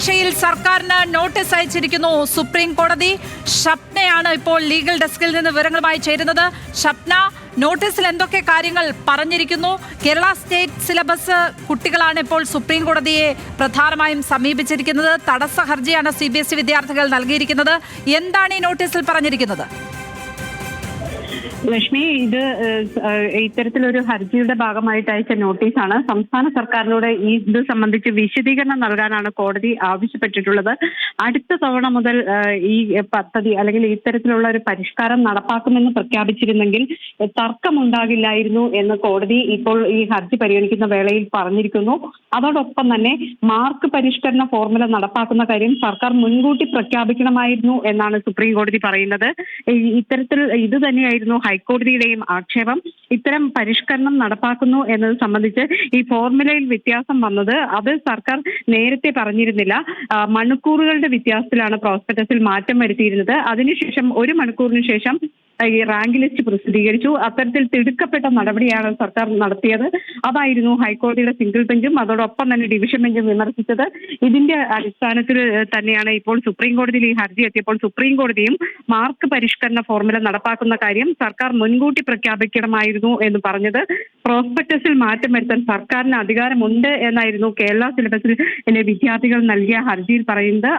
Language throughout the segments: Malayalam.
പരീക്ഷയിൽ സർക്കാരിന് നോട്ടീസ് അയച്ചിരിക്കുന്നു സുപ്രീം കോടതി. ഷപ്നയാണ് ഇപ്പോൾ ലീഗൽ ഡെസ്കിൽ നിന്ന് വിവരങ്ങളുമായി ചേരുന്നത്. ഷപ്ന, നോട്ടീസിൽ എന്തൊക്കെ കാര്യങ്ങൾ പറഞ്ഞിരിക്കുന്നു? കേരള സ്റ്റേറ്റ് സിലബസ് കുട്ടികളാണ് ഇപ്പോൾ സുപ്രീം കോടതിയെ പ്രധാനമായും സമീപിച്ചിരിക്കുന്നത്. തടസ്സ ഹർജിയാണ് CBSE വിദ്യാർത്ഥികൾ നൽകിയിരിക്കുന്നത്. എന്താണ് ഈ നോട്ടീസിൽ പറഞ്ഞിരിക്കുന്നത്? ലക്ഷ്മി, ഇത് ഇത്തരത്തിലൊരു ഹർജിയുടെ ഭാഗമായിട്ട് അയച്ച നോട്ടീസാണ്. സംസ്ഥാന സർക്കാരിനോട് ഇത് സംബന്ധിച്ച് വിശദീകരണം നൽകാനാണ് കോടതി ആവശ്യപ്പെട്ടിട്ടുള്ളത്. അടുത്ത തവണ മുതൽ ഈ പദ്ധതി അല്ലെങ്കിൽ ഇത്തരത്തിലുള്ള ഒരു പരിഷ്കാരം നടപ്പാക്കുമെന്ന് പ്രഖ്യാപിച്ചിരുന്നെങ്കിൽ തർക്കമുണ്ടാകില്ലായിരുന്നു എന്ന് കോടതി ഇപ്പോൾ ഈ ഹർജി പരിഗണിക്കുന്ന വേളയിൽ പറഞ്ഞിരിക്കുന്നു. അതോടൊപ്പം തന്നെ മാർക്ക് പരിഷ്കരണ ഫോർമുല നടപ്പാക്കുന്ന കാര്യം സർക്കാർ മുൻകൂട്ടി പ്രഖ്യാപിക്കണമായിരുന്നു എന്നാണ് സുപ്രീം കോടതി പറയുന്നത്. ഇത്തരത്തിൽ ഇത് തന്നെയായിരുന്നു ഹൈക്കോടതിയുടെയും ആക്ഷേപം. ഇത്തരം പരിഷ്കരണം നടപ്പാക്കുന്നു എന്നത് സംബന്ധിച്ച് ഈ ഫോർമുലയിൽ വ്യത്യാസം വന്നത് അത് സർക്കാർ നേരത്തെ പറഞ്ഞിരുന്നില്ല. മണിക്കൂറുകളുടെ വ്യത്യാസത്തിലാണ് പ്രോസ്പെക്ടസിൽ മാറ്റം വരുത്തിയിരുന്നത്. അതിനുശേഷം 1 മണിക്കൂറിന് ശേഷം ഈ റാങ്ക് ലിസ്റ്റ് പ്രസിദ്ധീകരിച്ചു. അത്തരത്തിൽ തിടുക്കപ്പെട്ട നടപടിയാണ് സർക്കാർ നടത്തിയത്. അതായിരുന്നു ഹൈക്കോടതിയുടെ സിംഗിൾ ബെഞ്ചും അതോടൊപ്പം തന്നെ ഡിവിഷൻ ബെഞ്ചും വിമർശിച്ചത്. ഇതിന്റെ അടിസ്ഥാനത്തിൽ തന്നെയാണ് ഇപ്പോൾ സുപ്രീം കോടതിയിൽ ഈ ഹർജി എത്തിയപ്പോൾ സുപ്രീം കോടതിയും മാർക്ക് പരിഷ്കരണ ഫോർമുല നടപ്പാക്കുന്ന കാര്യം സർക്കാർ മുൻകൂട്ടി പ്രഖ്യാപിക്കണമായിരുന്നു എന്ന് പറഞ്ഞത്. പ്രോസ്പെക്ടസിൽ മാറ്റം വരുത്താൻ സർക്കാരിന് അധികാരമുണ്ട് എന്നായിരുന്നു കേരള സിലബസിൽ വിദ്യാർത്ഥികൾ നൽകിയ ഹർജിയിൽ പറയുന്നത്.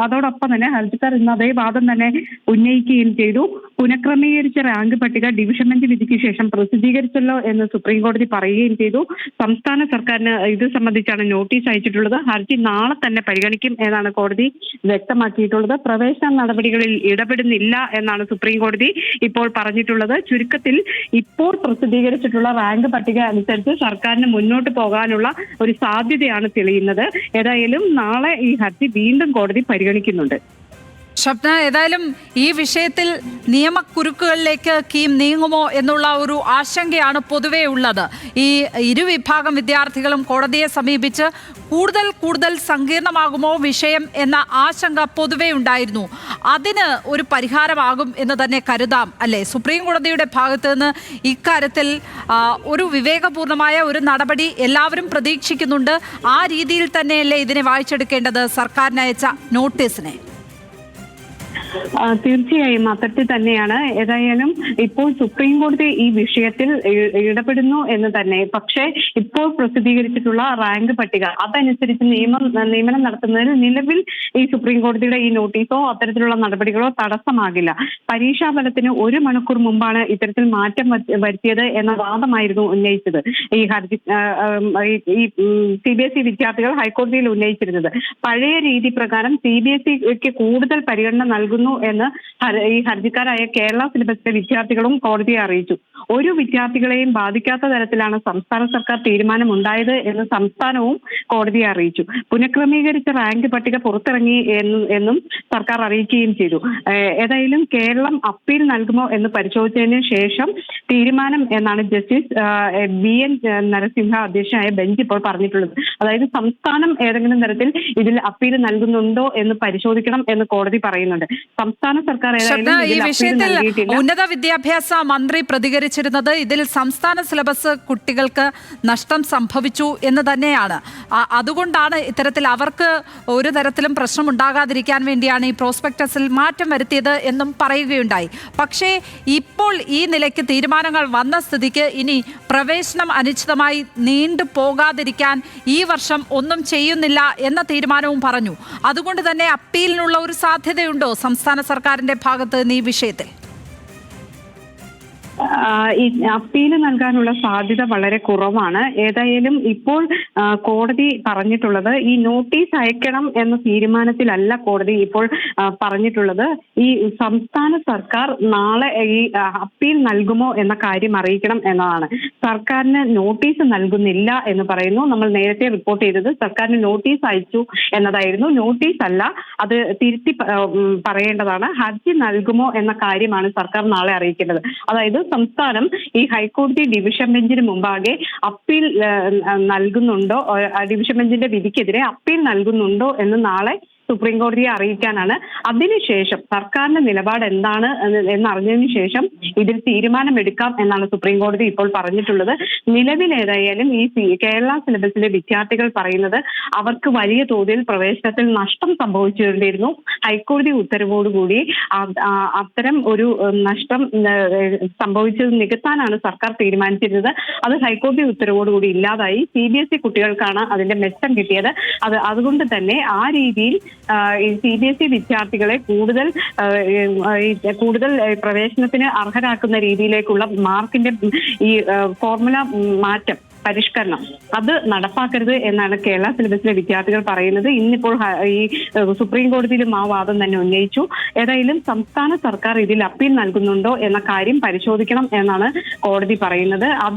അതോടൊപ്പം തന്നെ ഹർജിക്കാർ ഇന്ന് അതേ വാദം തന്നെ ഉന്നയിക്കുകയും ചെയ്തു. പുനഃക്രമീകരിച്ച റാങ്ക് പട്ടിക ഡിവിഷൻ ബെഞ്ച് വിധിക്ക് ശേഷം പ്രസിദ്ധീകരിച്ചല്ലോ എന്ന് സുപ്രീം കോടതി പറയുകയും ചെയ്തു. സംസ്ഥാന സർക്കാരിന് ഇത് സംബന്ധിച്ചാണ് നോട്ടീസ് അയച്ചിട്ടുള്ളത്. ഹർജി നാളെ തന്നെ പരിഗണിക്കും എന്നാണ് കോടതി വ്യക്തമാക്കിയിട്ടുള്ളത്. പ്രവേശന നടപടികളിൽ ഇടപെടുന്നില്ല എന്നാണ് സുപ്രീം കോടതി ഇപ്പോൾ പറഞ്ഞിട്ടുള്ളത്. ചുരുക്കത്തിൽ ഇപ്പോൾ പ്രസിദ്ധീകരിച്ചിട്ടുള്ള റാങ്ക് പട്ടിക അനുസരിച്ച് സർക്കാരിന് മുന്നോട്ട് പോകാനുള്ള ഒരു സാധ്യതയാണ് തെളിയുന്നത്. ഏതായാലും നാളെ ഈ ഹർജി വീണ്ടും കോടതി പരിഗണിക്കുന്നുണ്ട്. ഷപ്ന, ഏതായാലും ഈ വിഷയത്തിൽ നിയമക്കുരുക്കുകളിലേക്ക് കീം നീങ്ങുമോ എന്നുള്ള ഒരു ആശങ്കയാണ് പൊതുവേ ഉള്ളത്. ഈ ഇരുവിഭാഗം വിദ്യാർത്ഥികളും കോടതിയെ സമീപിച്ച് കൂടുതൽ സങ്കീർണമാകുമോ വിഷയം എന്ന ആശങ്ക പൊതുവേ ഉണ്ടായിരുന്നു. അതിന് ഒരു പരിഹാരമാകും എന്ന് തന്നെ കരുതാം അല്ലേ? സുപ്രീം കോടതിയുടെ ഭാഗത്ത് നിന്ന് ഇക്കാര്യത്തിൽ ഒരു വിവേകപൂർണമായ ഒരു നടപടി എല്ലാവരും പ്രതീക്ഷിക്കുന്നുണ്ട്. ആ രീതിയിൽ തന്നെയല്ലേ ഇതിനെ വായിച്ചെടുക്കേണ്ടത് സർക്കാരിനയച്ച നോട്ടീസിനെ? തീർച്ചയായും അത്തരത്തിൽ തന്നെയാണ്. ഏതായാലും ഇപ്പോൾ സുപ്രീം കോടതി ഈ വിഷയത്തിൽ ഇടപെടുന്നു എന്ന് തന്നെ. പക്ഷേ ഇപ്പോൾ പ്രസിദ്ധീകരിച്ചിട്ടുള്ള റാങ്ക് പട്ടിക അതനുസരിച്ച് നിയമനം നടത്തുന്നതിന് നിലവിൽ ഈ സുപ്രീം കോടതിയുടെ ഈ നോട്ടീസോ അത്തരത്തിലുള്ള നടപടികളോ തടസ്സമാകില്ല. പരീക്ഷാ ഫലത്തിന് 1 മണിക്കൂർ മുമ്പാണ് ഇത്തരത്തിൽ മാറ്റം വരുത്തിയത് എന്ന വാദമായിരുന്നു ഉന്നയിച്ചത് ഈ ഹർജി ഈ CBSE വിദ്യാർത്ഥികൾ ഹൈക്കോടതിയിൽ ഉന്നയിച്ചിരുന്നത്. പഴയ രീതി പ്രകാരം CBSEക്ക് കൂടുതൽ പരിഗണന നൽകുന്നു എന്ന് ഈ ഹർജിക്കാരായ കേരള സിലബസിലെ വിദ്യാർത്ഥികളും കോടതിയെ അറിയിച്ചു. ഒരു വിദ്യാർത്ഥികളെയും ബാധിക്കാത്ത തരത്തിലാണ് സംസ്ഥാന സർക്കാർ തീരുമാനമുണ്ടായത് എന്ന് സംസ്ഥാനവും കോടതിയെ അറിയിച്ചു. പുനഃക്രമീകരിച്ച റാങ്ക് പട്ടിക പുറത്തിറങ്ങി എന്നും സർക്കാർ അറിയിക്കുകയും ചെയ്തു. ഏതായാലും കേരളം അപ്പീൽ നൽകുമോ എന്ന് പരിശോധിച്ചതിന് ശേഷം തീരുമാനം എന്നാണ് ജസ്റ്റിസ് BN നരസിംഹ അധ്യക്ഷനായ ബെഞ്ച് ഇപ്പോൾ പറഞ്ഞിട്ടുള്ളത്. അതായത് സംസ്ഥാനം ഏതെങ്കിലും തരത്തിൽ ഇതിൽ അപ്പീൽ നൽകുന്നുണ്ടോ എന്ന് പരിശോധിക്കണം എന്ന് കോടതി പറയുന്നുണ്ട്. സംസ്ഥാന സർക്കാർ ഈ വിഷയത്തിൽ ഉന്നത വിദ്യാഭ്യാസ മന്ത്രി പ്രതികരിച്ചിരുന്നത് ഇതിൽ സംസ്ഥാന സിലബസ് കുട്ടികൾക്ക് നഷ്ടം സംഭവിച്ചു എന്ന് തന്നെയാണ്. അതുകൊണ്ടാണ് ഇത്തരത്തിൽ അവർക്ക് ഒരു തരത്തിലും പ്രശ്നം ഉണ്ടാകാതിരിക്കാൻ വേണ്ടിയാണ് ഈ പ്രോസ്പെക്ടസിൽ മാറ്റം വരുത്തിയത് എന്നും പറയുകയുണ്ടായി. പക്ഷേ ഇപ്പോൾ ഈ നിലയ്ക്ക് തീരുമാനങ്ങൾ വന്ന സ്ഥിതിക്ക് ഇനി പ്രവേശനം അനിശ്ചിതമായി നീണ്ടു പോകാതിരിക്കാൻ ഈ വർഷം ഒന്നും ചെയ്യുന്നില്ല എന്ന തീരുമാനവും പറഞ്ഞു. അതുകൊണ്ട് തന്നെ അപ്പീലിനുള്ള ഒരു സാധ്യതയുണ്ടോ സംസ്ഥാന സർക്കാരിന്റെ ഭാഗത്ത് നിന്ന് ഈ വിഷയത്തിൽ? ഈ അപ്പീൽ നൽകാനുള്ള സാധ്യത വളരെ കുറവാണ്. ഏതായാലും ഇപ്പോൾ കോടതി പറഞ്ഞിട്ടുള്ളത് ഈ നോട്ടീസ് അയക്കണം എന്ന തീരുമാനത്തിലല്ല കോടതി ഇപ്പോൾ പറഞ്ഞിട്ടുള്ളത്. ഈ സംസ്ഥാന സർക്കാർ നാളെ ഈ അപ്പീൽ നൽകുമോ എന്ന കാര്യം അറിയിക്കണം എന്നതാണ്. സർക്കാരിന് നോട്ടീസ് നൽകുന്നില്ല എന്ന് പറയുന്നു. നമ്മൾ നേരത്തെ റിപ്പോർട്ട് ചെയ്തത് സർക്കാരിന് നോട്ടീസ് അയച്ചു എന്നതായിരുന്നു. നോട്ടീസ് അല്ല, അത് തിരുത്തി പറയേണ്ടതാണ്. ഹർജി നൽകുമോ എന്ന കാര്യമാണ് സർക്കാർ നാളെ അറിയിക്കേണ്ടത്. അതായത് സംസ്ഥാനം ഈ ഹൈക്കോടതി ഡിവിഷൻ ബെഞ്ചിന് മുമ്പാകെ അപ്പീൽ നൽകുന്നുണ്ടോ, ഡിവിഷൻ ബെഞ്ചിന്റെ വിധിക്കെതിരെ അപ്പീൽ നൽകുന്നുണ്ടോ എന്ന് നാളെ സുപ്രീം കോടതിയെ അറിയിക്കാനാണ്. അതിനുശേഷം സർക്കാരിന്റെ നിലപാട് എന്താണ് എന്നറിഞ്ഞതിന് ശേഷം ഇതിൽ തീരുമാനമെടുക്കാം എന്നാണ് സുപ്രീം കോടതി ഇപ്പോൾ പറഞ്ഞിട്ടുള്ളത്. നിലവിൽ ഏതായാലും ഈ കേരള സിലബസിലെ വിദ്യാർത്ഥികൾ പറയുന്നത് അവർക്ക് വലിയ തോതിൽ പ്രവേശനത്തിൽ നഷ്ടം സംഭവിച്ചിരുന്നു. ഹൈക്കോടതി ഉത്തരവോടുകൂടി അത്തരം ഒരു നഷ്ടം സംഭവിച്ചത് നികത്താനാണ് സർക്കാർ തീരുമാനിച്ചിരുന്നത്. അത് ഹൈക്കോടതി ഉത്തരവോടുകൂടി ഇല്ലാതായി. CBSE കുട്ടികൾക്കാണ് അതിന്റെ മെച്ചം കിട്ടിയത്. അതുകൊണ്ട് തന്നെ ആ രീതിയിൽ CBSE വിദ്യാർത്ഥികളെ കൂടുതൽ പ്രവേശനത്തിന് അർഹരാക്കുന്ന രീതിയിലേക്കുള്ള മാർക്കിന്റെ ഈ ഫോർമുല മാറ്റം പരിഷ്കരണം അത് നടപ്പാക്കരുത് എന്നാണ് കേരള സിലബസിലെ വിദ്യാർത്ഥികൾ പറയുന്നത്. ഇന്നിപ്പോൾ ഈ സുപ്രീം കോടതിയിലും ആ വാദം തന്നെ ഉന്നയിച്ചു. ഏതായാലും സംസ്ഥാന സർക്കാർ ഇതിൽ അപ്പീൽ നൽകുന്നുണ്ടോ എന്ന കാര്യം പരിശോധിക്കണം എന്നാണ് കോടതി പറയുന്നത്. അത്